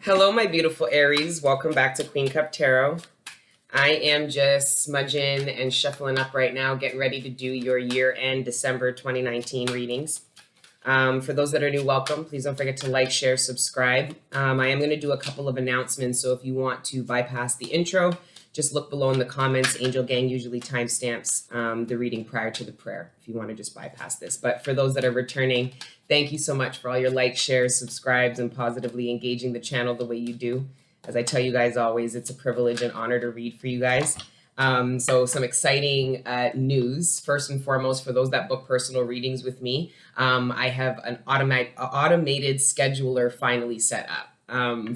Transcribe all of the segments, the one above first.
Hello, my beautiful Aries. Welcome back to Queen Cup Tarot. I am just smudging and shuffling up right now, getting ready to do your year-end December 2019 readings. For those that are new, welcome. Please don't forget to like, share, subscribe. I am going to do a couple of announcements, so if you want to bypass the intro, just look below in the comments. Angel Gang usually timestamps the reading prior to the prayer if you want to just bypass this. But for those that are returning, thank you so much for all your likes, shares, subscribes, and positively engaging the channel the way you do. As I tell you guys always, it's a privilege and honor to read for you guys. So some exciting news. First and foremost, for those that book personal readings with me, I have an automated scheduler finally set up.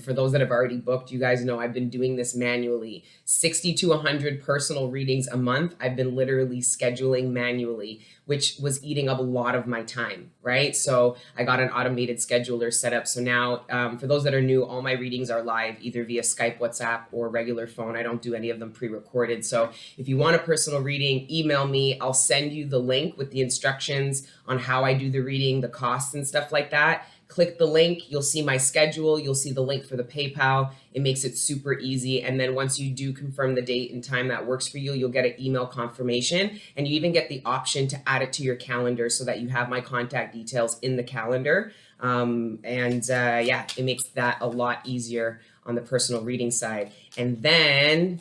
For those that have already booked, you guys know I've been doing this manually. 60 to 100 personal readings a month. I've been literally scheduling manually, which was eating up a lot of my time, right? So I got an automated scheduler set up. So now, for those that are new, all my readings are live, either via Skype, WhatsApp, or regular phone. I don't do any of them pre-recorded. So if you want a personal reading, email me. I'll send you the link with the instructions on how I do the reading, the costs and stuff like that. Click the link, you'll see my schedule, you'll see the link for the PayPal. It makes it super easy. And then once you do confirm the date and time that works for you, you'll get an email confirmation. And you even get the option to add it to your calendar so that you have my contact details in the calendar. Yeah, it makes that a lot easier on the personal reading side. And then,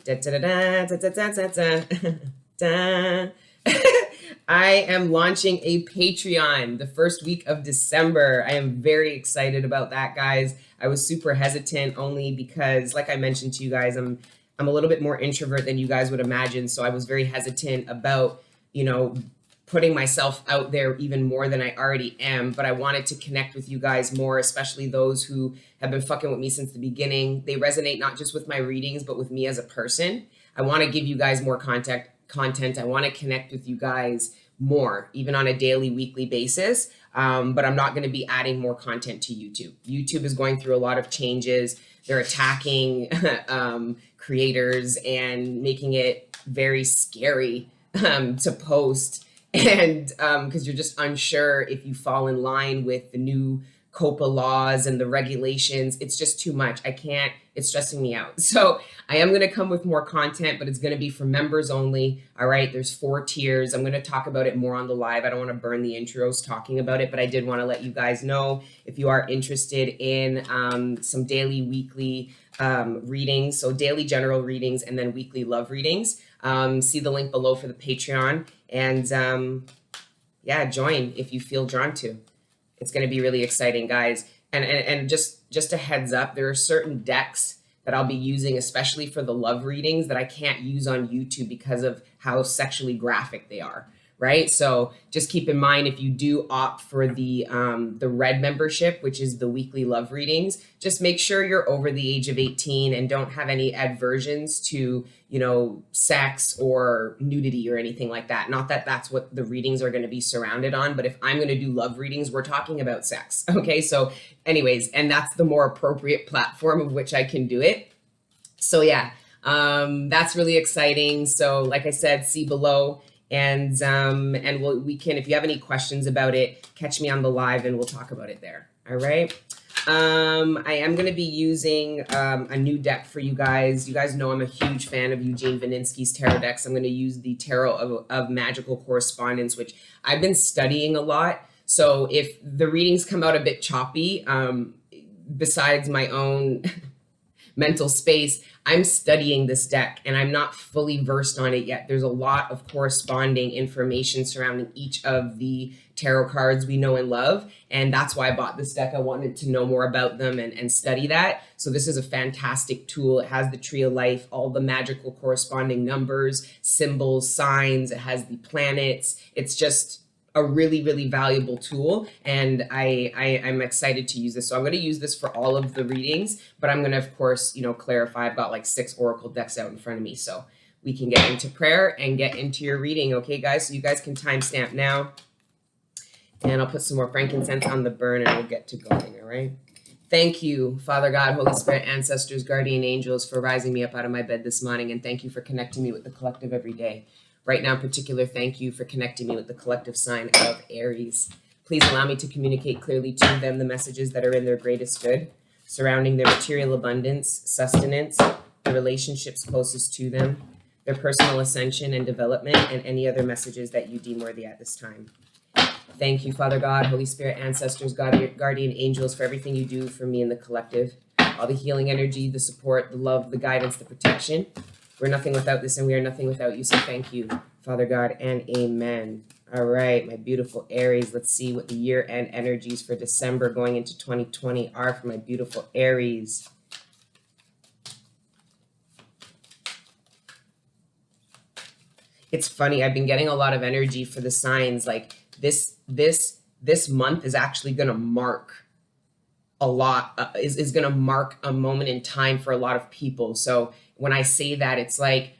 I am launching a Patreon the first week of December. I am very excited about that, guys. I was super hesitant only because, like I mentioned to you guys, I'm a little bit more introvert than you guys would imagine. So I was very hesitant about, putting myself out there even more than I already am. But I wanted to connect with you guys more, especially those who have been fucking with me since the beginning. They resonate not just with my readings, but with me as a person. I want to give you guys more content. I want to connect with you guys more, even on a daily, weekly basis. But I'm not going to be adding more content to YouTube. YouTube is going through a lot of changes. They're attacking creators and making it very scary to post. And because you're just unsure if you fall in line with the new COPA laws and the regulations. It's just too much. It's stressing me out. So I am going to come with more content, but it's going to be for members only. All right. There's 4 tiers. I'm going to talk about it more on the live. I don't want to burn the intros talking about it, but I did want to let you guys know if you are interested in some daily, weekly readings. So daily general readings and then weekly love readings. See the link below for the Patreon and yeah, join if you feel drawn to. It's going to be really exciting, guys. And just a heads up, there are certain decks that I'll be using, especially for the love readings, that I can't use on YouTube because of how sexually graphic they are, right? So just keep in mind, if you do opt for the red membership, which is the weekly love readings, just make sure you're over the age of 18 and don't have any aversions to, sex or nudity or anything like that. Not that that's what the readings are going to be surrounded on, but if I'm going to do love readings, we're talking about sex. Okay. So anyways, and that's the more appropriate platform of which I can do it. So yeah, that's really exciting. So like I said, see below. And we can, if you have any questions about it, catch me on the live and we'll talk about it there. All right. I am going to be using a new deck for you guys. You guys know I'm a huge fan of Eugene Vaninsky's tarot decks. I'm going to use the Tarot of Magical Correspondence, which I've been studying a lot. So if the readings come out a bit choppy, besides my own mental space, I'm studying this deck and I'm not fully versed on it yet. There's a lot of corresponding information surrounding each of the tarot cards we know and love. And that's why I bought this deck. I wanted to know more about them and study that. So this is a fantastic tool. It has the Tree of Life, all the magical corresponding numbers, symbols, signs. It has the planets. It's just a really, really valuable tool. And I'm excited to use this. So I'm going to use this for all of the readings, but I'm going to, of course, clarify. I've got like 6 oracle decks out in front of me. So we can get into prayer and get into your reading. Okay, guys? So you guys can timestamp now. And I'll put some more frankincense on the burn and we'll get to going. All right. Thank you, Father God, Holy Spirit, ancestors, guardian angels, for rising me up out of my bed this morning. And thank you for connecting me with the collective every day. Right now in particular, thank you for connecting me with the collective sign of Aries. Please allow me to communicate clearly to them the messages that are in their greatest good, surrounding their material abundance, sustenance, the relationships closest to them, their personal ascension and development, and any other messages that you deem worthy at this time. Thank you, Father God, Holy Spirit, ancestors, guardian angels, for everything you do for me and the collective. All the healing energy, the support, the love, the guidance, the protection. We're nothing without this, and we are nothing without you. So thank you, Father God, and amen. All right, my beautiful Aries. Let's see what the year-end energies for December going into 2020 are for my beautiful Aries. It's funny, I've been getting a lot of energy for the signs. Like this month is actually going to mark a lot, is going to mark a moment in time for a lot of people. So when I say that, it's like,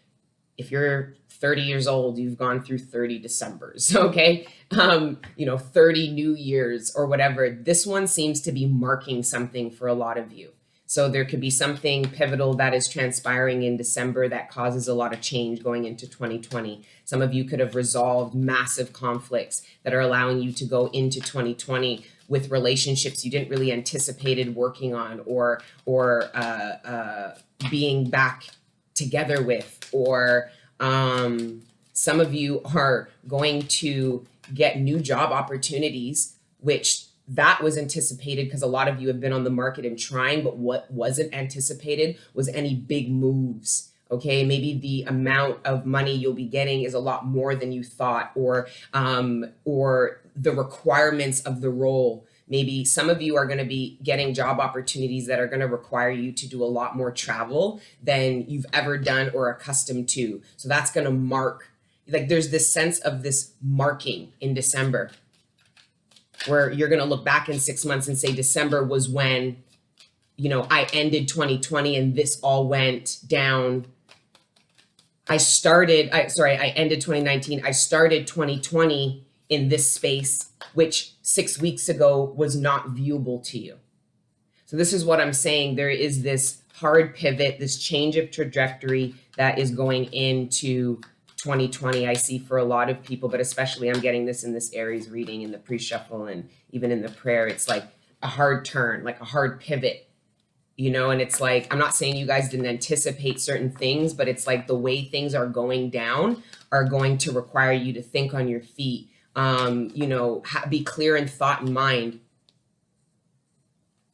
if you're 30 years old, you've gone through 30 Decembers, okay? 30 New Years or whatever. This one seems to be marking something for a lot of you. So there could be something pivotal that is transpiring in December that causes a lot of change going into 2020. Some of you could have resolved massive conflicts that are allowing you to go into 2020 with relationships you didn't really anticipated working on, or being back together with, or some of you are going to get new job opportunities, which that was anticipated because a lot of you have been on the market and trying, but what wasn't anticipated was any big moves. Okay, maybe the amount of money you'll be getting is a lot more than you thought, or the requirements of the role. Maybe some of you are going to be getting job opportunities that are going to require you to do a lot more travel than you've ever done or accustomed to. So that's going to mark, like there's this sense of this marking in December, where you're going to look back in 6 months and say, December was when, I ended 2020 and this all went down. I ended 2019. I started 2020 in this space, which 6 weeks ago was not viewable to you. So this is what I'm saying. There is this hard pivot, this change of trajectory that is going into 2020, I see for a lot of people, but especially I'm getting this in this Aries reading, in the pre-shuffle, and even in the prayer. It's like a hard turn, like a hard pivot, and it's like, I'm not saying you guys didn't anticipate certain things, but it's like the way things are going down are going to require you to think on your feet, be clear in thought and mind.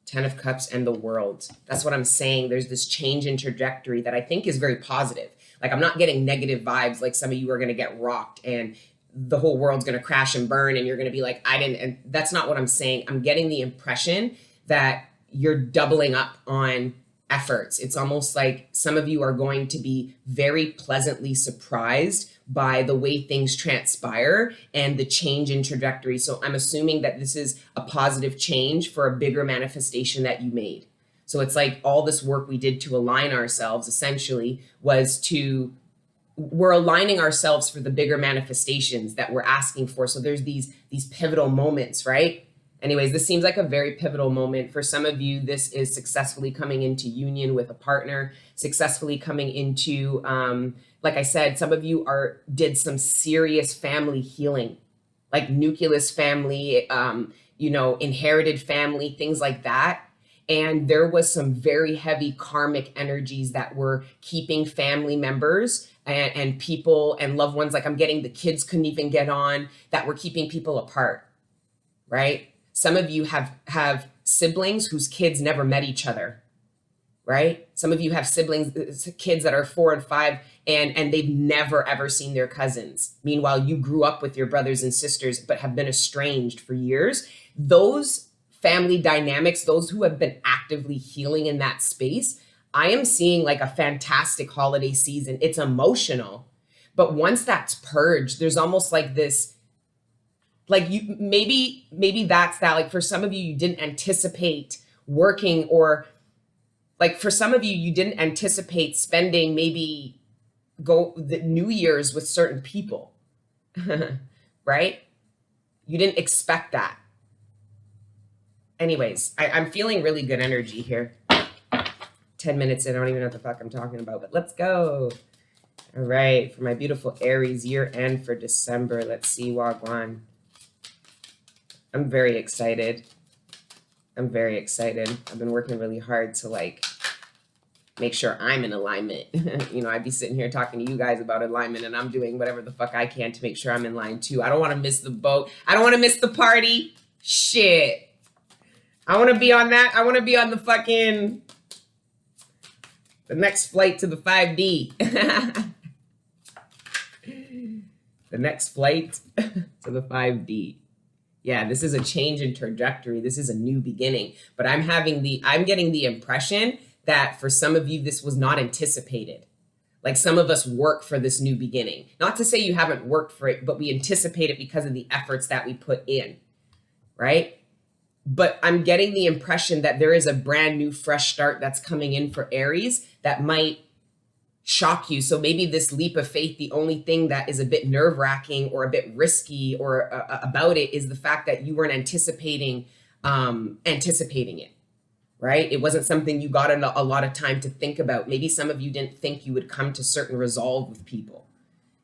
10 of Cups and the World. That's what I'm saying. There's this change in trajectory that I think is very positive. Like, I'm not getting negative vibes like some of you are going to get rocked and the whole world's going to crash and burn and you're going to be like, I didn't. And that's not what I'm saying. I'm getting the impression that you're doubling up on efforts. It's almost like some of you are going to be very pleasantly surprised by the way things transpire and the change in trajectory. So I'm assuming that this is a positive change for a bigger manifestation that you made. So it's like all this work we did to align ourselves essentially we're aligning ourselves for the bigger manifestations that we're asking for. So there's these pivotal moments, right? Anyways, this seems like a very pivotal moment. For some of you, this is successfully coming into union with a partner, successfully coming into, like I said, some of you did some serious family healing, like nucleus family, inherited family, things like that. And there was some very heavy karmic energies that were keeping family members and people and loved ones, like I'm getting the kids couldn't even get on, that were keeping people apart, right? Some of you have siblings whose kids never met each other, right? Some of you have siblings, kids that are 4 and 5, and they've never, ever seen their cousins. Meanwhile, you grew up with your brothers and sisters, but have been estranged for years. Those family dynamics, those who have been actively healing in that space, I am seeing like a fantastic holiday season. It's emotional, but once that's purged, there's almost like this, like you, maybe that's that. Like for some of you, you didn't anticipate working, or like for some of you, you didn't anticipate spending maybe the New Year's with certain people, right? You didn't expect that. Anyways, I'm feeling really good energy here. 10 minutes in, I don't even know what the fuck I'm talking about, but let's go. All right, for my beautiful Aries year end for December, let's see, Wagwan. I'm very excited. I'm very excited. I've been working really hard to like make sure I'm in alignment. You know, I'd be sitting here talking to you guys about alignment, and I'm doing whatever the fuck I can to make sure I'm in line too. I don't want to miss the boat. I don't want to miss the party. Shit. I want to be on that. I want to be on the fucking, the next flight to the 5D. The next flight to the 5D. Yeah, this is a change in trajectory. This is a new beginning. But I'm getting the impression that for some of you, this was not anticipated. Like some of us work for this new beginning. Not to say you haven't worked for it, but we anticipate it because of the efforts that we put in, right? But I'm getting the impression that there is a brand new fresh start that's coming in for Aries that might shock you. So maybe this leap of faith, the only thing that is a bit nerve-wracking or a bit risky or about it is the fact that you weren't anticipating it, right? It wasn't something you got a lot of time to think about. Maybe some of you didn't think you would come to certain resolve with people.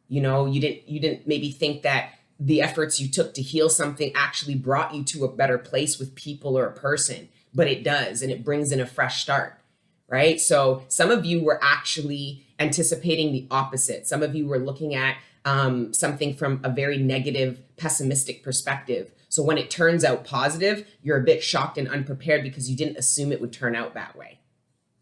You know, you didn't maybe think that the efforts you took to heal something actually brought you to a better place with people or a person, but it does, and it brings in a fresh start, right? So some of you were actually anticipating the opposite. Some of you were looking at something from a very negative, pessimistic perspective. So when it turns out positive, you're a bit shocked and unprepared because you didn't assume it would turn out that way,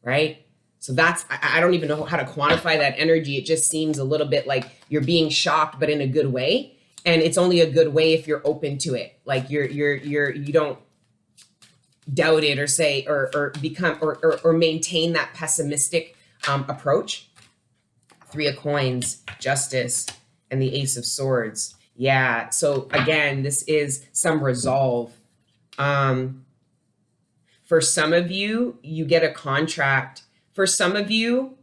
right? So that's, I don't even know how to quantify that energy. It just seems a little bit like you're being shocked, but in a good way. And it's only a good way if you're open to it. Like you don't doubt it or say, or become, or maintain that pessimistic approach. 3 of Coins, Justice, and the Ace of Swords. Yeah. So again, this is some resolve. For some of you, you get a contract. For some of you,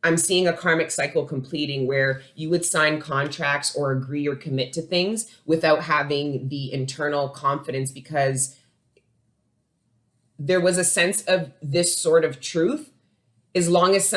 I'm seeing a karmic cycle completing where you would sign contracts or agree or commit to things without having the internal confidence because there was a sense of this sort of truth. As long as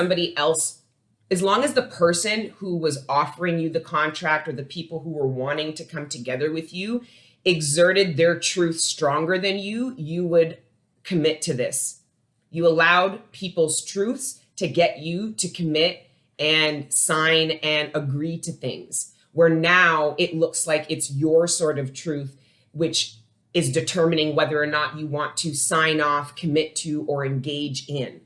the person who was offering you the contract or the people who were wanting to come together with you exerted their truth stronger than you, you would commit to this. You allowed people's truths to get you to commit and sign and agree to things, where now it looks like it's your sort of truth, which is determining whether or not you want to sign off, commit to, or engage in.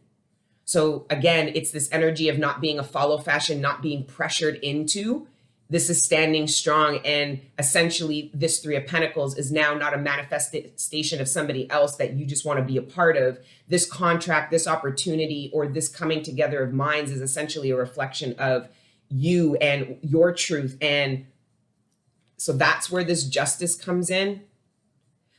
So again, it's this energy of not being a follow fashion, not being pressured into. This is standing strong, and essentially this 3 of Pentacles is now not a manifestation of somebody else that you just want to be a part of. This contract, this opportunity, or this coming together of minds is essentially a reflection of you and your truth. And so that's where this justice comes in.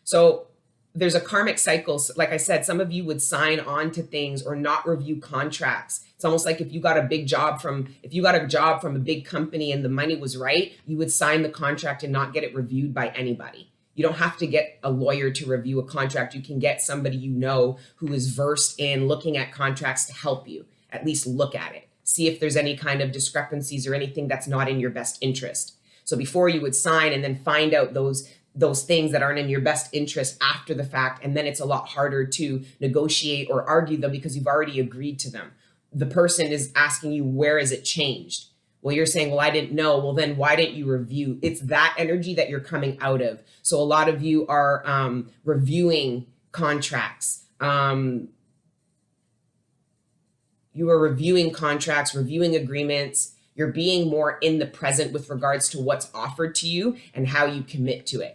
So there's a karmic cycle. Like I said, some of you would sign on to things or not review contracts. It's almost like if you got a job from a big company and the money was right, you would sign the contract and not get it reviewed by anybody. You don't have to get a lawyer to review a contract. You can get somebody you know who is versed in looking at contracts to help you at least look at it. See if there's any kind of discrepancies or anything that's not in your best interest. So before you would sign and then find out those things that aren't in your best interest after the fact, and then it's a lot harder to negotiate or argue them because you've already agreed to them. The person is asking you, where is it changed? Well, you're saying, well, I didn't know. Well, then why didn't you review? It's that energy that you're coming out of. So a lot of you are reviewing contracts. You are reviewing contracts, reviewing agreements. You're being more in the present with regards to what's offered to you and how you commit to it.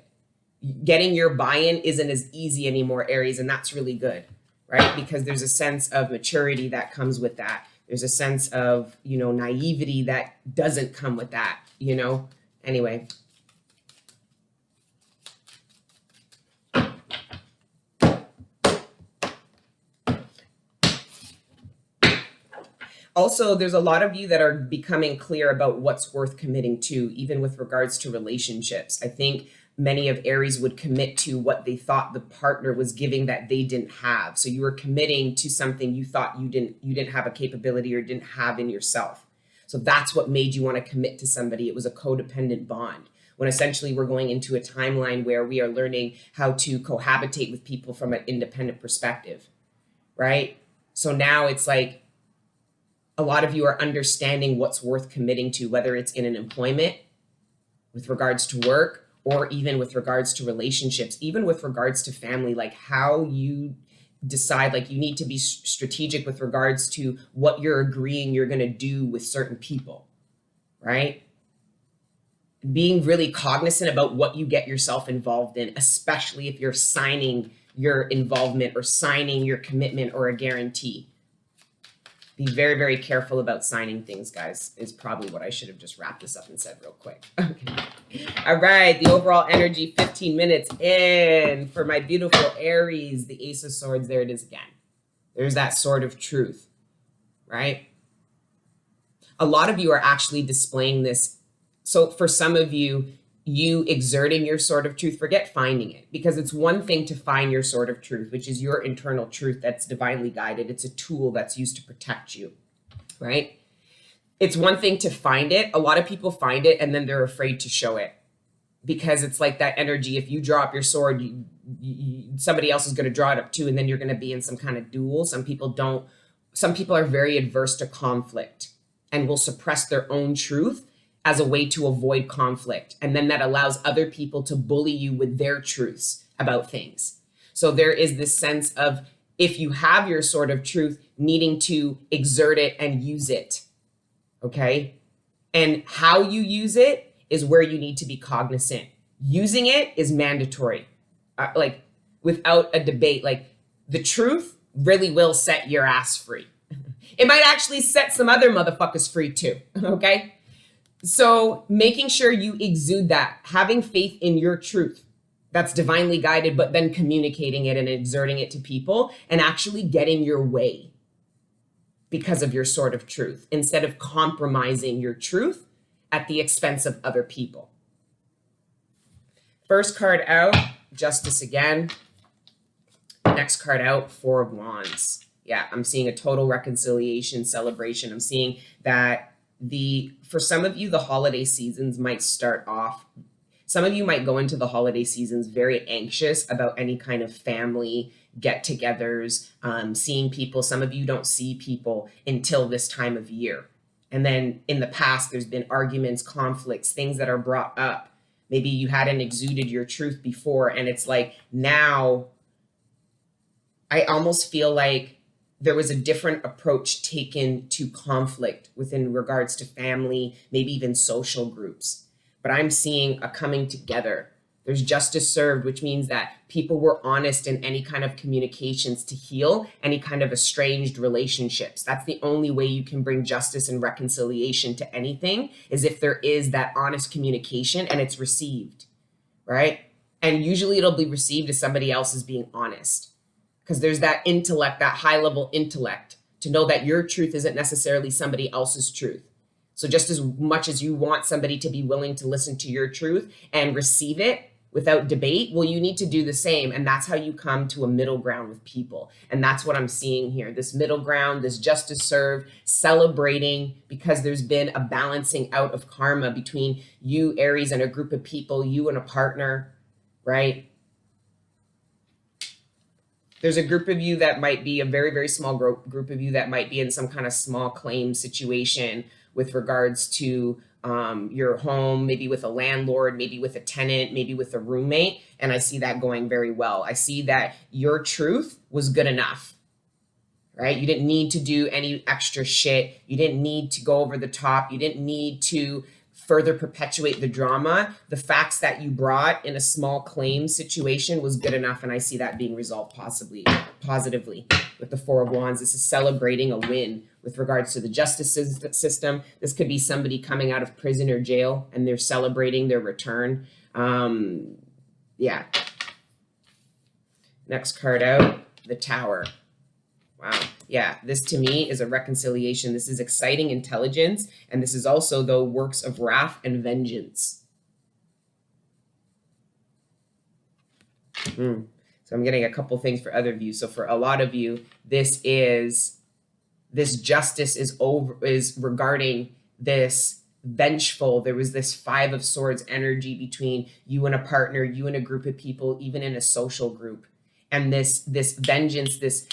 Getting your buy-in isn't as easy anymore, Aries, and that's really good, right? Because there's a sense of maturity that comes with that. There's a sense of, naivety that doesn't come with that, Anyway. Also, there's a lot of you that are becoming clear about what's worth committing to, even with regards to relationships. I think many of Aries would commit to what they thought the partner was giving that they didn't have. So you were committing to something you thought you didn't have a capability or didn't have in yourself. So that's what made you want to commit to somebody. It was a codependent bond. when essentially we're going into a timeline where we are learning how to cohabitate with people from an independent perspective, right? So now it's like a lot of you are understanding what's worth committing to, whether it's in an employment, with regards to work, or even with regards to relationships, even with regards to family, like how you decide, like you need to be strategic with regards to what you're agreeing you're going to do with certain people, right? Being really cognizant about what you get yourself involved in, especially if you're signing your involvement or signing your commitment or a guarantee. Be very, very careful about signing things, guys, is probably what I should have just wrapped this up and said real quick. Okay. All right. The overall energy, 15 minutes in for my beautiful Aries, the Ace of Swords. There it is again. There's that sword of truth, right? A lot of you are actually displaying this. So for some of you, you exerting your sword of truth, forget finding it, because it's one thing to find your sword of truth, which is your internal truth that's divinely guided. It's a tool that's used to protect you, right? It's one thing to find it. A lot of people find it and then they're afraid to show it, because it's like that energy. If you drop your sword, somebody else is going to draw it up too, and then you're going to be in some kind of duel. Some people don't. Some people are very adverse to conflict and will suppress their own truth as a way to avoid conflict. And then that allows other people to bully you with their truths about things. So there is this sense of, if you have your sword of truth, needing to exert it and use it, okay? And how you use it is where you need to be cognizant. Using it is mandatory, like without a debate. Like the truth really will set your ass free. It might actually set some other motherfuckers free too, okay? So making sure you exude that, having faith in your truth that's divinely guided, but then communicating it and exerting it to people and actually getting your way because of your sword of truth, instead of compromising your truth at the expense of other people. First card out, Justice again. Next card out, Four of Wands. Yeah, I'm seeing a total reconciliation, celebration. I'm seeing that for some of you, the holiday seasons might start off. Some of you might go into the holiday seasons very anxious about any kind of family get-togethers, seeing people. Some of you don't see people until this time of year. And then in the past, there's been arguments, conflicts, things that are brought up. Maybe you hadn't exuded your truth before, and it's like now I almost feel like there was a different approach taken to conflict within regards to family, maybe even social groups. But I'm seeing a coming together. There's justice served, which means that people were honest in any kind of communications to heal any kind of estranged relationships. That's the only way you can bring justice and reconciliation to anything, is if there is that honest communication and it's received, right? And usually it'll be received as somebody else is being honest. Because there's that intellect, that high level intellect, to know that your truth isn't necessarily somebody else's truth. So just as much as you want somebody to be willing to listen to your truth and receive it without debate, well, you need to do the same. And that's how you come to a middle ground with people. And that's what I'm seeing here. This middle ground, this justice served, celebrating, because there's been a balancing out of karma between you, Aries, and a group of people, you and a partner, right? There's a group of you that might be a very, very small group of you that might be in some kind of small claim situation with regards to your home, maybe with a landlord, maybe with a tenant, maybe with a roommate. And I see that going very well. I see that your truth was good enough, right? You didn't need to do any extra shit. You didn't need to go over the top. You didn't need to further perpetuate the drama. The facts that you brought in a small claim situation was good enough, and I see that being resolved positively with the Four of Wands. This is celebrating a win with regards to the justice system. This could be somebody coming out of prison or jail, and they're celebrating their return. Yeah. Next card out, the Tower. Wow. Yeah, this to me is a reconciliation. This is exciting intelligence. And this is also, though, works of wrath and vengeance. So I'm getting a couple things for other of you. So for a lot of you, this justice is regarding this vengeful. There was this Five of Swords energy between you and a partner, you and a group of people, even in a social group. And this vengeance, this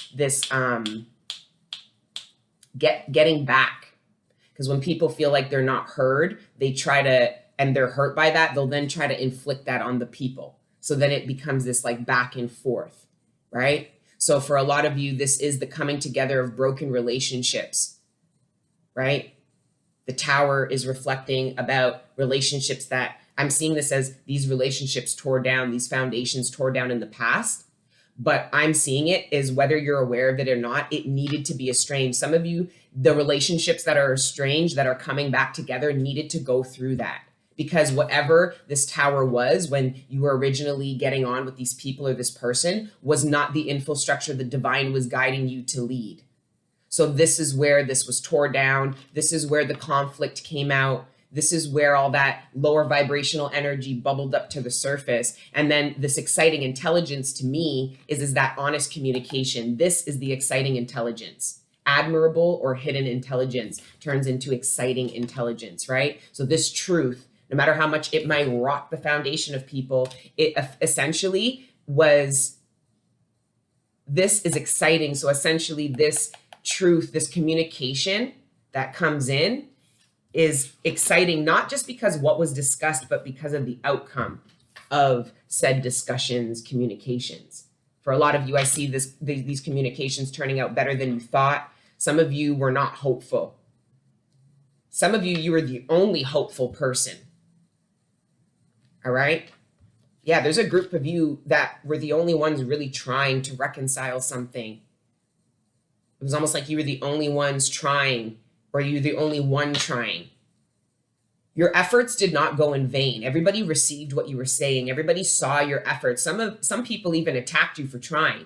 getting back. Because when people feel like they're not heard, they try to, and they're hurt by that, they'll then try to inflict that on the people. So then it becomes this like back and forth, right? So for a lot of you, this is the coming together of broken relationships, right? The Tower is reflecting about relationships that I'm seeing this as these relationships tore down, these foundations tore down in the past. But I'm seeing it is whether you're aware of it or not, it needed to be estranged. Some of you, the relationships that are estranged, that are coming back together, needed to go through that. Because whatever this Tower was when you were originally getting on with these people or this person was not the infrastructure the divine was guiding you to lead. So this is where this was tore down. This is where the conflict came out. This is where all that lower vibrational energy bubbled up to the surface. And then this exciting intelligence to me is that honest communication. This is the exciting intelligence. Admirable or hidden intelligence turns into exciting intelligence, right? So this truth, no matter how much it might rock the foundation of people, it essentially was, this is exciting. So essentially this truth, this communication that comes in is exciting, not just because what was discussed, but because of the outcome of said discussions, communications. For a lot of you, I see these communications turning out better than you thought. Some of you were not hopeful. Some of you, you were the only hopeful person. All right? Yeah, there's a group of you that were the only ones really trying to reconcile something. It was almost like you were the only ones trying, or you're the only one trying. Your efforts did not go in vain. Everybody received what you were saying. Everybody saw your efforts. Some people even attacked you for trying,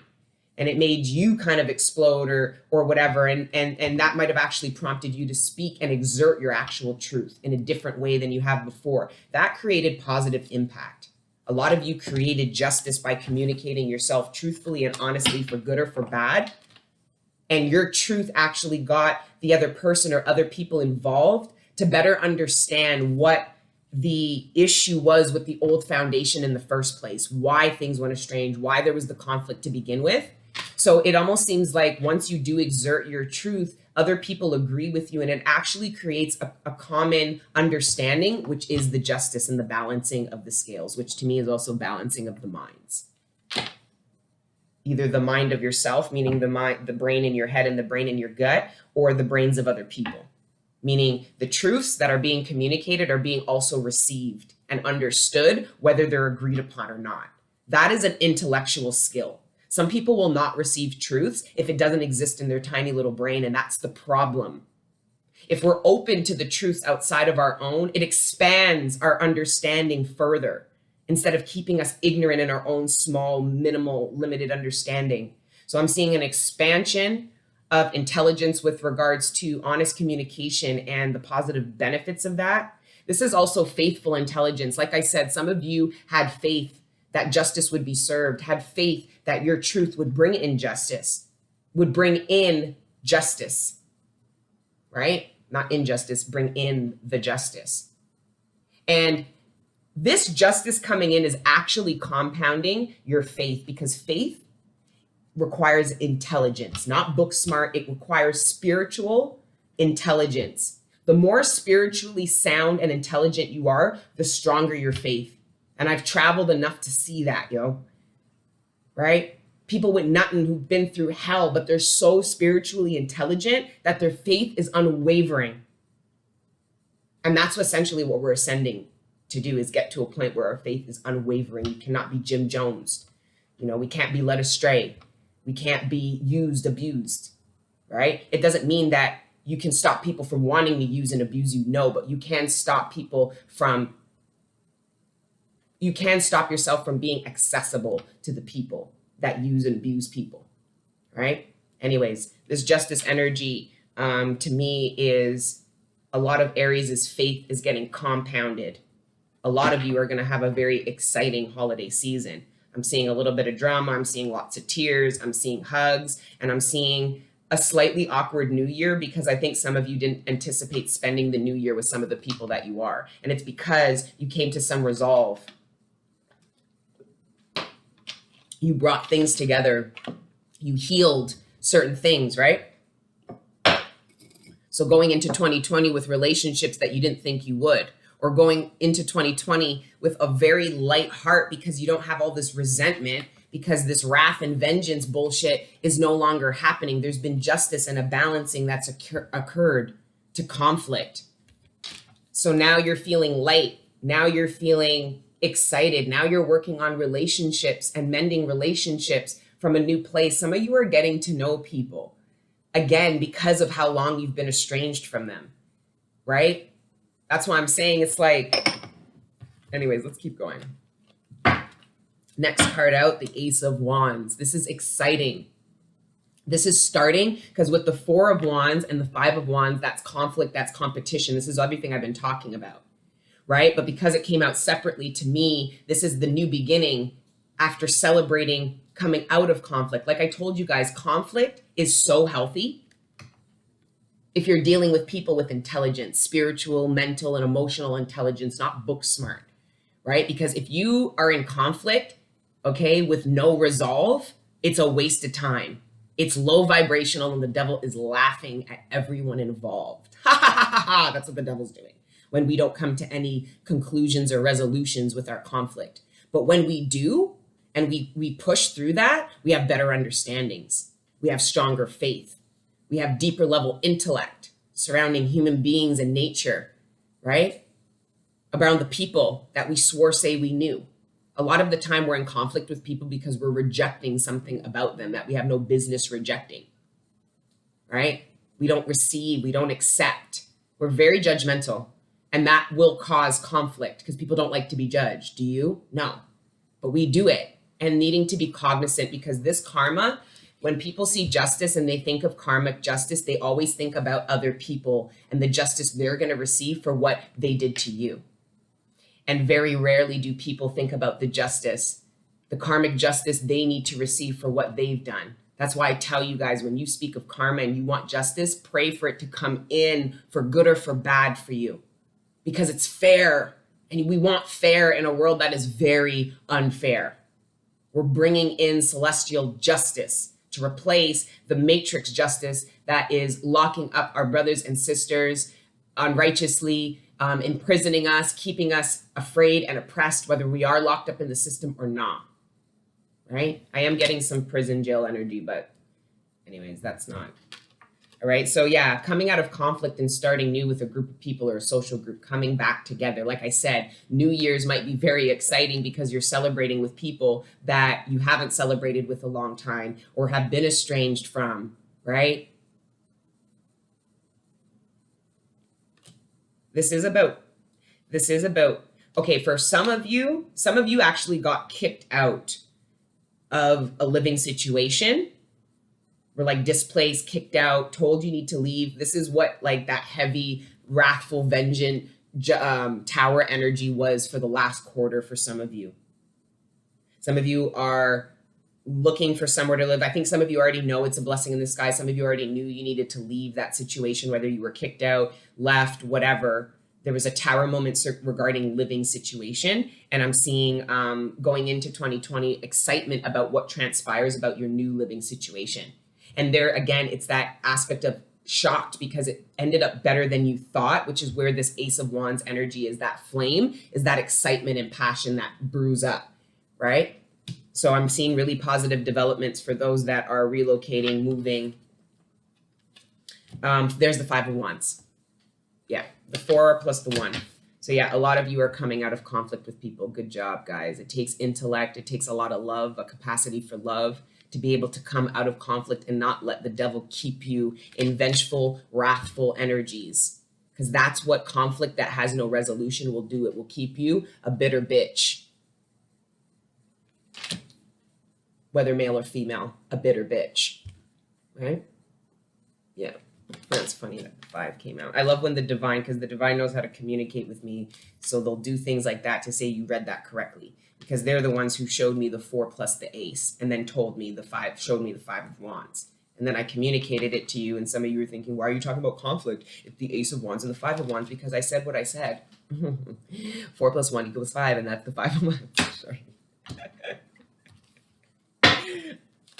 and it made you kind of explode or whatever. And that might have actually prompted you to speak and exert your actual truth in a different way than you have before. That created positive impact. A lot of you created justice by communicating yourself truthfully and honestly, for good or for bad. And your truth actually got the other person or other people involved to better understand what the issue was with the old foundation in the first place, why things went estranged, why there was the conflict to begin with. So it almost seems like once you do exert your truth, other people agree with you, and it actually creates a common understanding, which is the justice and the balancing of the scales, which to me is also balancing of the minds. Either the mind of yourself, meaning the brain in your head and the brain in your gut, or the brains of other people, meaning the truths that are being communicated are being also received and understood, whether they're agreed upon or not. That is an intellectual skill. Some people will not receive truths if it doesn't exist in their tiny little brain, and that's the problem. If we're open to the truths outside of our own, it expands our understanding further, instead of keeping us ignorant in our own small, minimal, limited understanding. So I'm seeing an expansion of intelligence with regards to honest communication and the positive benefits of that. This is also faithful intelligence. Like I said, some of you had faith that justice would be served, had faith that your truth would bring in justice, right? Not injustice, bring in the justice. And this justice coming in is actually compounding your faith, because faith requires intelligence, not book smart. It requires spiritual intelligence. The more spiritually sound and intelligent you are, the stronger your faith. And I've traveled enough to see that, right? People with nothing who've been through hell, but they're so spiritually intelligent that their faith is unwavering. And that's essentially what we're ascending to do, is get to a point where our faith is unwavering. You cannot be Jim Jones. We can't be led astray. We can't be used, abused, right? It doesn't mean that you can stop people from wanting to use and abuse you, no, but you can stop yourself from being accessible to the people that use and abuse people, right? Anyways, this justice energy to me is a lot of Aries' faith is getting compounded. A lot of you are going to have a very exciting holiday season. I'm seeing a little bit of drama. I'm seeing lots of tears. I'm seeing hugs, and I'm seeing a slightly awkward new year because I think some of you didn't anticipate spending the new year with some of the people that you are. And it's because you came to some resolve. You brought things together. You healed certain things, right? So going into 2020 with relationships that you didn't think you would, or going into 2020 with a very light heart because you don't have all this resentment, because this wrath and vengeance bullshit is no longer happening. There's been justice and a balancing that's occurred to conflict. So now you're feeling light. Now you're feeling excited. Now you're working on relationships and mending relationships from a new place. Some of you are getting to know people, again, because of how long you've been estranged from them, right? That's why I'm saying it's like, anyways, let's keep going. Next card out, the Ace of Wands. This is exciting. This is starting because with the Four of Wands and the Five of Wands, that's conflict, that's competition. This is everything I've been talking about, right? But because it came out separately to me, this is the new beginning after celebrating coming out of conflict. Like I told you guys, conflict is so healthy if you're dealing with people with intelligence, spiritual, mental, and emotional intelligence, not book smart, right? Because if you are in conflict, okay, with no resolve, it's a waste of time. It's low vibrational and the devil is laughing at everyone involved. Ha ha ha ha ha. That's what the devil's doing when we don't come to any conclusions or resolutions with our conflict. But when we do, and we push through that, we have better understandings. We have stronger faith. We have deeper level intellect surrounding human beings and nature, right? Around the people that we swore say we knew. A lot of the time we're in conflict with people because we're rejecting something about them that we have no business rejecting, right? We don't receive, we don't accept. We're very judgmental, and that will cause conflict because people don't like to be judged. Do you? No, but we do it, and needing to be cognizant because this karma, when people see justice and they think of karmic justice, they always think about other people and the justice they're going to receive for what they did to you. And very rarely do people think about the justice, the karmic justice they need to receive for what they've done. That's why I tell you guys, when you speak of karma and you want justice, pray for it to come in for good or for bad for you, because it's fair. And we want fair in a world that is very unfair. We're bringing in celestial justice to replace the matrix justice that is locking up our brothers and sisters unrighteously, imprisoning us, keeping us afraid and oppressed, whether we are locked up in the system or not, right? I am getting some prison jail energy, but anyways, that's not. All right, so yeah, coming out of conflict and starting new with a group of people or a social group, coming back together. Like I said, New Year's might be very exciting because you're celebrating with people that you haven't celebrated with a long time or have been estranged from, right? This is about, okay, for some of you actually got kicked out of a living situation. Were like displaced, kicked out, told you need to leave. This is what like that heavy, wrathful, vengeant tower energy was for the last quarter for some of you. Some of you are looking for somewhere to live. I think some of you already know it's a blessing in the sky. Some of you already knew you needed to leave that situation, whether you were kicked out, left, whatever. There was a tower moment regarding living situation. And I'm seeing going into 2020, excitement about what transpires about your new living situation. And there, again, it's that aspect of shocked because it ended up better than you thought, which is where this Ace of Wands energy is. That flame is that excitement and passion that brews up, right? So I'm seeing really positive developments for those that are relocating, moving. There's the Five of Wands. Yeah, the 4 plus the 1. So yeah, a lot of you are coming out of conflict with people. Good job, guys. It takes intellect. It takes a lot of love, a capacity for love to be able to come out of conflict and not let the devil keep you in vengeful, wrathful energies. Because that's what conflict that has no resolution will do. It will keep you a bitter bitch. Whether male or female, a bitter bitch, right? Yeah, that's funny that the 5 came out. I love when the divine, because the divine knows how to communicate with me. So they'll do things like that to say you read that correctly, because they're the ones who showed me the 4 plus the ace and then told me the 5, showed me the 5 of Wands. And then I communicated it to you, and some of you were thinking, why are you talking about conflict? It's the Ace of Wands and the Five of Wands, because I said what I said. 4 + 1 = 5, and that's the Five of Wands. Sorry.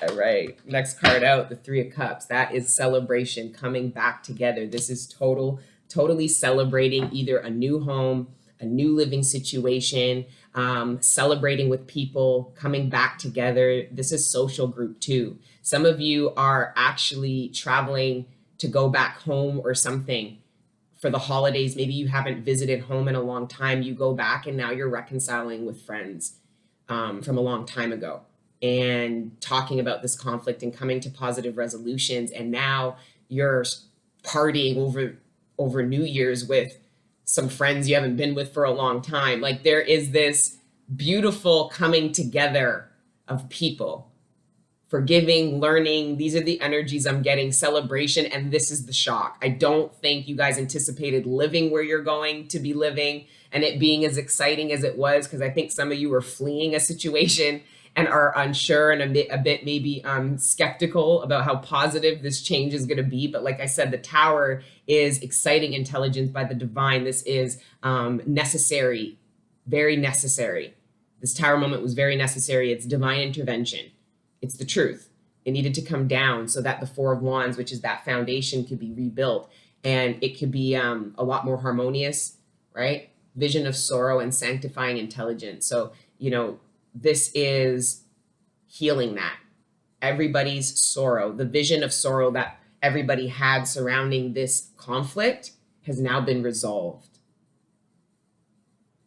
All right, next card out, the Three of Cups. That is celebration, coming back together. This is totally celebrating either a new home, a new living situation, celebrating with people, coming back together. This is social group too. Some of you are actually traveling to go back home or something for the holidays. Maybe you haven't visited home in a long time. You go back and now you're reconciling with friends from a long time ago and talking about this conflict and coming to positive resolutions. And now you're partying over New Year's with some friends you haven't been with for a long time. Like, there is this beautiful coming together of people, forgiving, learning. These are the energies I'm getting, celebration. And this is the shock. I don't think you guys anticipated living where you're going to be living and it being as exciting as it was, because I think some of you were fleeing a situation and are unsure and a bit maybe skeptical about how positive this change is going to be. But like I said, the Tower is exciting intelligence by the divine. This is necessary, very necessary. This Tower moment was very necessary. It's divine intervention. It's the truth. It needed to come down so that the Four of Wands, which is that foundation, could be rebuilt. And it could be a lot more harmonious, right? Vision of sorrow and sanctifying intelligence. So, this is healing that. Everybody's sorrow, the vision of sorrow that everybody had surrounding this conflict has now been resolved.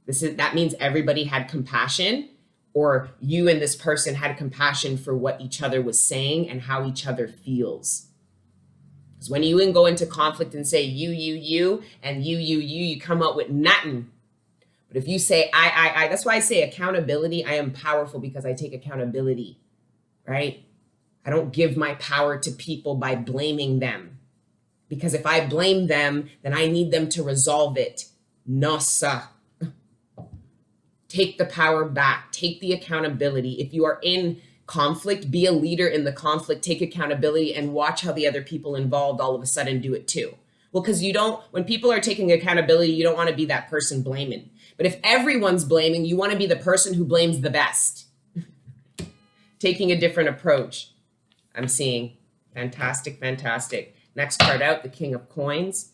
That means everybody had compassion, or you and this person had compassion for what each other was saying and how each other feels. Because when you go into conflict and say you, and you come up with nothing. But if you say I, that's why I say accountability. I am powerful because I take accountability, right? I don't give my power to people by blaming them. Because if I blame them, then I need them to resolve it. No, sir. Take the power back. Take the accountability. If you are in conflict, be a leader in the conflict. Take accountability and watch how the other people involved all of a sudden do it too. Well, because when people are taking accountability, you don't want to be that person blaming. But if everyone's blaming, you want to be the person who blames the best. Taking a different approach. I'm seeing fantastic, fantastic. Next card out, the King of Coins.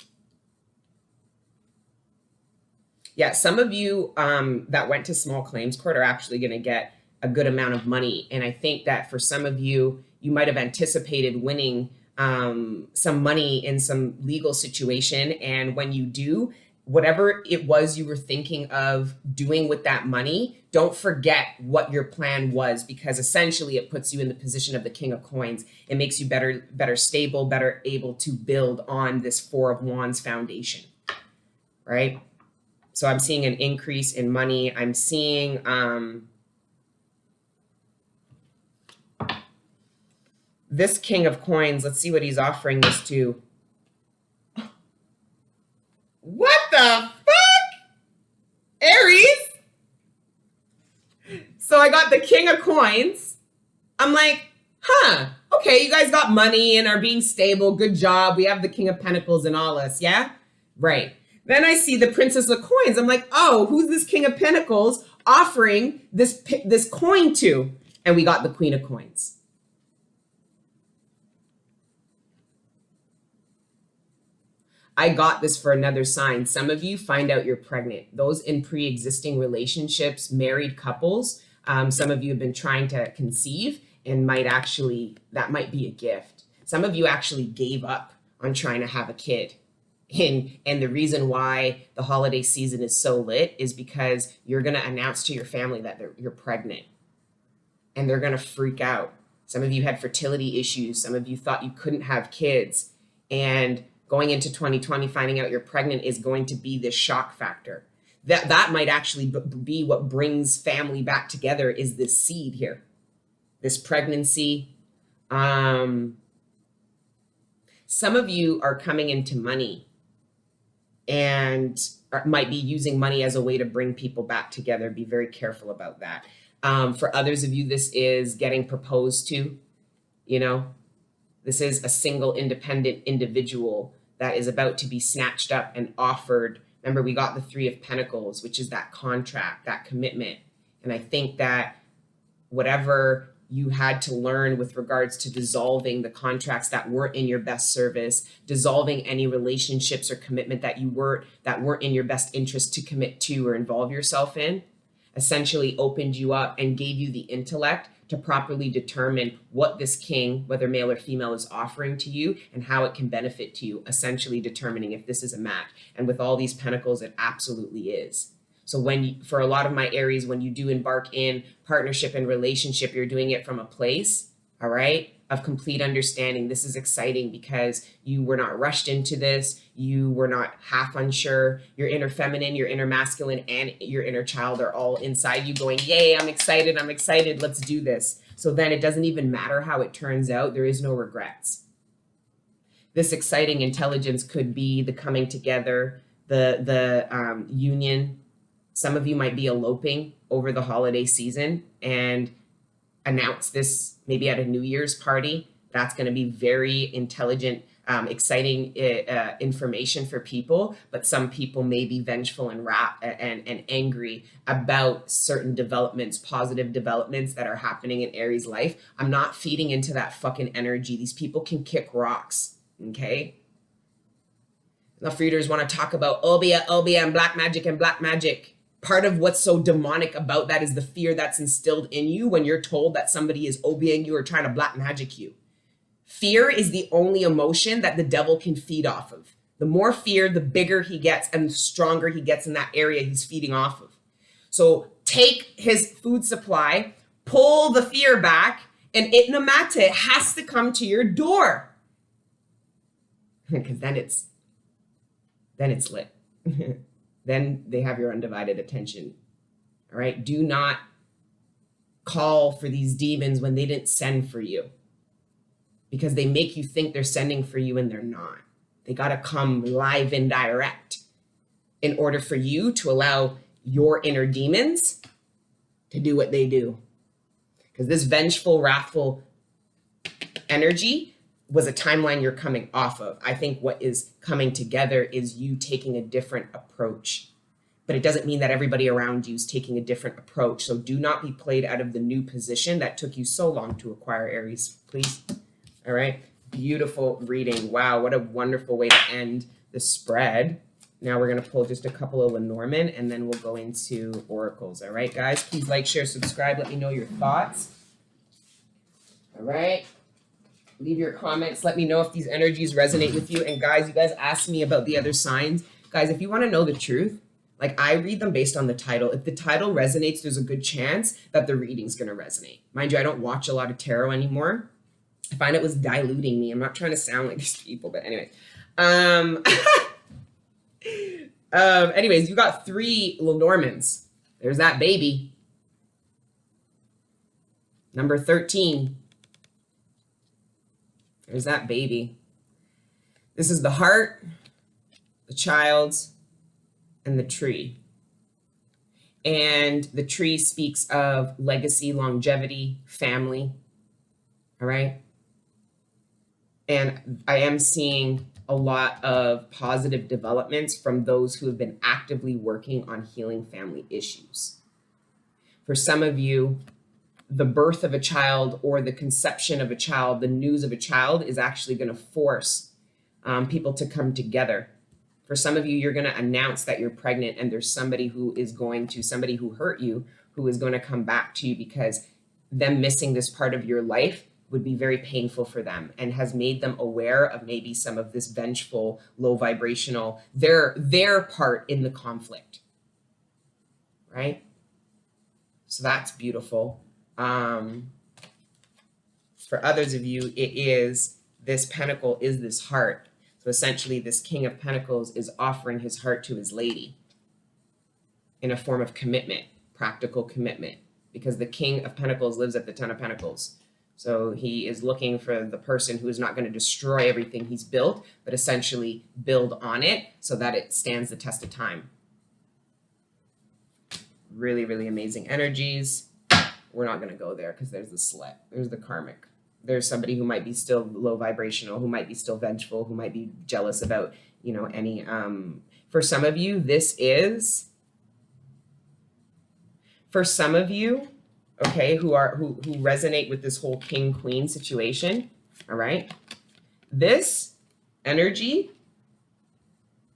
Yeah, some of you that went to small claims court are actually going to get a good amount of money. And I think that for some of you, you might have anticipated winning some money in some legal situation. And when you do, whatever it was you were thinking of doing with that money, don't forget what your plan was, because essentially it puts you in the position of the King of Coins. It makes you better stable, better able to build on this Four of Wands foundation, right? So I'm seeing an increase in money. I'm seeing this King of Coins. Let's see what he's offering this to. What the fuck? Aries? So I got the King of Coins. I'm like, okay, you guys got money and are being stable. Good job. We have the King of Pentacles in all us, yeah? Right. Then I see the Princess of Coins. I'm like, oh, who's this King of Pentacles offering this coin to? And we got the Queen of Coins. I got this for another sign. Some of you find out you're pregnant. Those in pre-existing relationships, married couples, some of you have been trying to conceive and that might be a gift. Some of you actually gave up on trying to have a kid. And the reason why the holiday season is so lit is because you're going to announce to your family that you're pregnant. And they're going to freak out. Some of you had fertility issues. Some of you thought you couldn't have kids. And going into 2020, finding out you're pregnant is going to be this shock factor. That might actually be what brings family back together, is this seed here, this pregnancy. Some of you are coming into money and might be using money as a way to bring people back together. Be very careful about that. For others of you, this is getting proposed to, This is a single independent individual that is about to be snatched up and offered. Remember, we got the Three of Pentacles, which is that contract, that commitment. And I think that whatever you had to learn with regards to dissolving the contracts that weren't in your best service, dissolving any relationships or commitment that weren't in your best interest to commit to or involve yourself in, essentially opened you up and gave you the intellect to properly determine what this king, whether male or female, is offering to you and how it can benefit to you, essentially determining if this is a match. And with all these pentacles, it absolutely is. So for a lot of my Aries, when you do embark in partnership and relationship, you're doing it from a place, all right, of complete understanding. This is exciting because you were not rushed into this. You were not half unsure. Your inner feminine, your inner masculine, and your inner child are all inside you going, yay, I'm excited, let's do this. So then it doesn't even matter how it turns out. There is no regrets. This exciting intelligence could be the coming together, the union. Some of you might be eloping over the holiday season and announce this maybe at a New Year's party. That's going to be very intelligent, exciting information for people. But some people may be vengeful and angry about certain developments, positive developments that are happening in Aries' life. I'm not feeding into that fucking energy. These people can kick rocks, okay? Enough readers want to talk about Obia, and black magic. Part of what's so demonic about that is the fear that's instilled in you when you're told that somebody is obiaing you or trying to black magic you. Fear is the only emotion that the devil can feed off of. The more fear, the bigger he gets and the stronger he gets in that area he's feeding off of. So take his food supply, pull the fear back, and it has to come to your door. Because then it's lit. Then they have your undivided attention. All right. Do not call for these demons when they didn't send for you, because they make you think they're sending for you and they're not. They got to come live and direct in order for you to allow your inner demons to do what they do. Because this vengeful, wrathful energy was a timeline you're coming off of. I think what is coming together is you taking a different approach. But it doesn't mean that everybody around you is taking a different approach. So do not be played out of the new position that took you so long to acquire, Aries, please. All right. Beautiful reading. Wow, what a wonderful way to end the spread. Now we're going to pull just a couple of Lenormand and then we'll go into oracles. All right, guys, please like, share, subscribe. Let me know your thoughts. All right. Leave your comments. Let me know if these energies resonate with you. And guys, you guys asked me about the other signs. Guys, if you want to know the truth, like I read them based on the title. If the title resonates, there's a good chance that the reading's going to resonate. Mind you, I don't watch a lot of tarot anymore. I find it was diluting me. I'm not trying to sound like these people, but anyway. Anyways, you got 3 Lenormands. There's that baby. Number 13. There's that baby. This is the heart, the child, and the tree. And the tree speaks of legacy, longevity, family. All right. And I am seeing a lot of positive developments from those who have been actively working on healing family issues. For some of you, the birth of a child or the conception of a child, the news of a child is actually going to force people to come together. For some of you, you're going to announce that you're pregnant and there's somebody who hurt you, who is going to come back to you because them missing this part of your life would be very painful for them and has made them aware of maybe some of this vengeful, low vibrational, their part in the conflict, right? So that's beautiful. For others of you, it is this pentacle is this heart. So essentially this King of Pentacles is offering his heart to his lady in a form of commitment, practical commitment, because the King of Pentacles lives at the Ten of Pentacles. So he is looking for the person who is not going to destroy everything he's built, but essentially build on it so that it stands the test of time. Really, really amazing energies. We're not going to go there because there's the slut. There's the karmic. There's somebody who might be still low vibrational, who might be still vengeful, who might be jealous about, you know, any, for some of you, for some of you, okay, who resonate with this whole king queen situation, all right, this energy,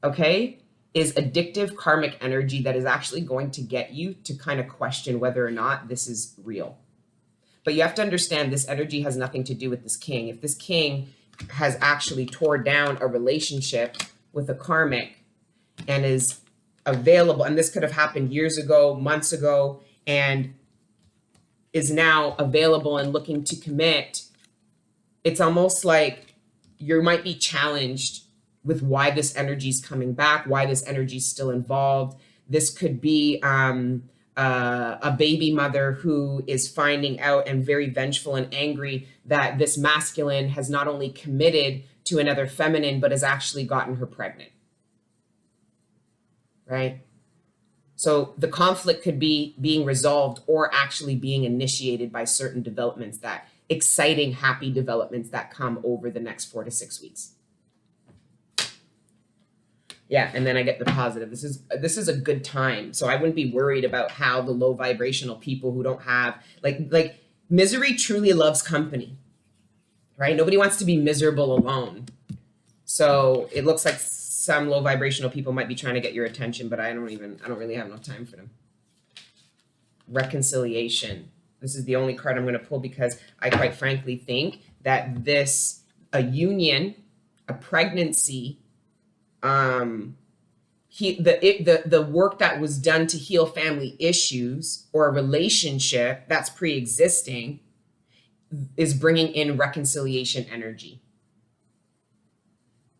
okay, is addictive karmic energy that is actually going to get you to kind of question whether or not this is real. But you have to understand this energy has nothing to do with this king. If this king has actually tore down a relationship with a karmic and is available, and this could have happened years ago, months ago, and is now available and looking to commit, it's almost like you might be challenged with why this energy is coming back, why this energy is still involved. This could be a baby mother who is finding out and very vengeful and angry that this masculine has not only committed to another feminine, but has actually gotten her pregnant, right? So the conflict could be being resolved or actually being initiated by certain developments, that exciting, happy developments that come over the next 4 to 6 weeks. Yeah, and then I get the positive. This is a good time. So I wouldn't be worried about how the low vibrational people who don't have, like misery truly loves company, right? Nobody wants to be miserable alone. So it looks like some low vibrational people might be trying to get your attention, but I don't really have enough time for them. Reconciliation. This is the only card I'm going to pull because I quite frankly think that a union, a pregnancy, the work that was done to heal family issues or a relationship that's pre-existing is bringing in reconciliation energy.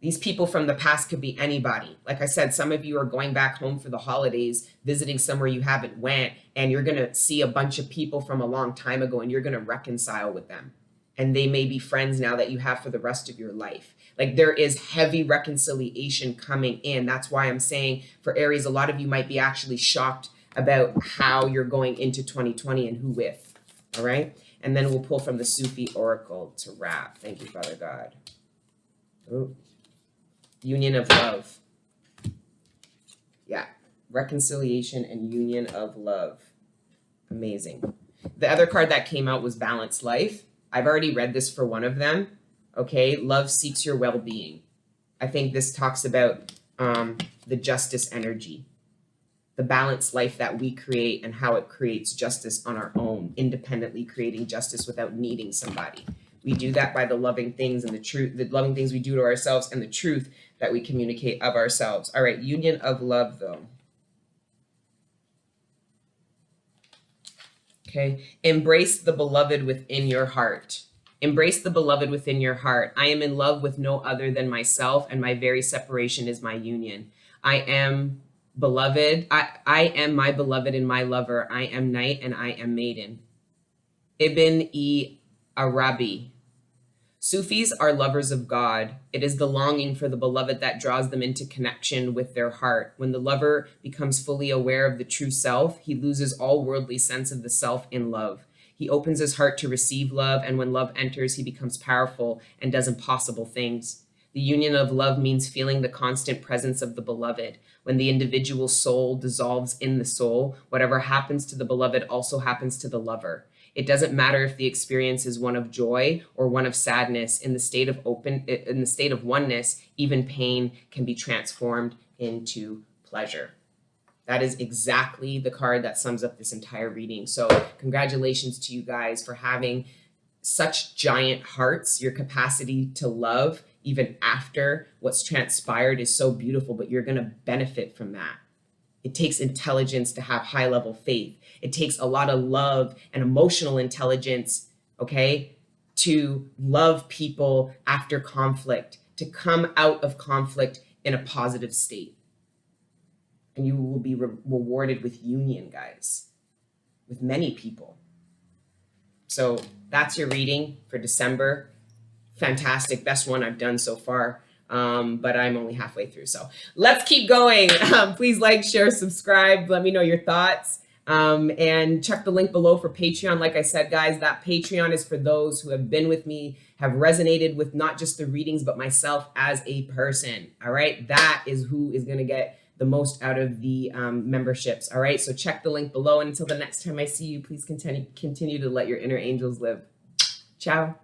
These people from the past could be anybody. Like I said, some of you are going back home for the holidays, visiting somewhere you haven't went, and you're going to see a bunch of people from a long time ago and you're going to reconcile with them. And they may be friends now that you have for the rest of your life. Like there is heavy reconciliation coming in. That's why I'm saying for Aries, a lot of you might be actually shocked about how you're going into 2020 and who with. All right. And then we'll pull from the Sufi Oracle to wrap. Thank you, Father God. Ooh. Union of love. Yeah. Reconciliation and union of love. Amazing. The other card that came out was Balanced Life. I've already read this for one of them. Okay, love seeks your well-being. I think this talks about the justice energy, the balanced life that we create and how it creates justice on our own, independently creating justice without needing somebody. We do that by the loving things and the loving things we do to ourselves and the truth that we communicate of ourselves. All right, union of love though. Okay, embrace the beloved within your heart. Embrace the beloved within your heart. I am in love with no other than myself, and my very separation is my union. I am beloved. I am my beloved and my lover. I am knight and I am maiden. Ibn Arabi. Sufis are lovers of God. It is the longing for the beloved that draws them into connection with their heart. When the lover becomes fully aware of the true self, he loses all worldly sense of the self in love. He opens his heart to receive love, and when love enters, he becomes powerful and does impossible things. The union of love means feeling the constant presence of the beloved. When the individual soul dissolves in the soul, whatever happens to the beloved also happens to the lover. It doesn't matter if the experience is one of joy or one of sadness. In the state of oneness, even pain can be transformed into pleasure. That is exactly the card that sums up this entire reading. So congratulations to you guys for having such giant hearts. Your capacity to love, even after what's transpired, is so beautiful, but you're going to benefit from that. It takes intelligence to have high-level faith. It takes a lot of love and emotional intelligence, okay, to love people after conflict, to come out of conflict in a positive state. And you will be rewarded with union, guys, with many people. So that's your reading for December. Fantastic. Best one I've done so far. But I'm only halfway through. So let's keep going. Please like, share, subscribe. Let me know your thoughts. And check the link below for Patreon. Like I said, guys, that Patreon is for those who have been with me, have resonated with not just the readings, but myself as a person. All right. That is who is going to get the most out of the memberships. All right. So check the link below. And until the next time I see you, please continue to let your inner angels live. Ciao.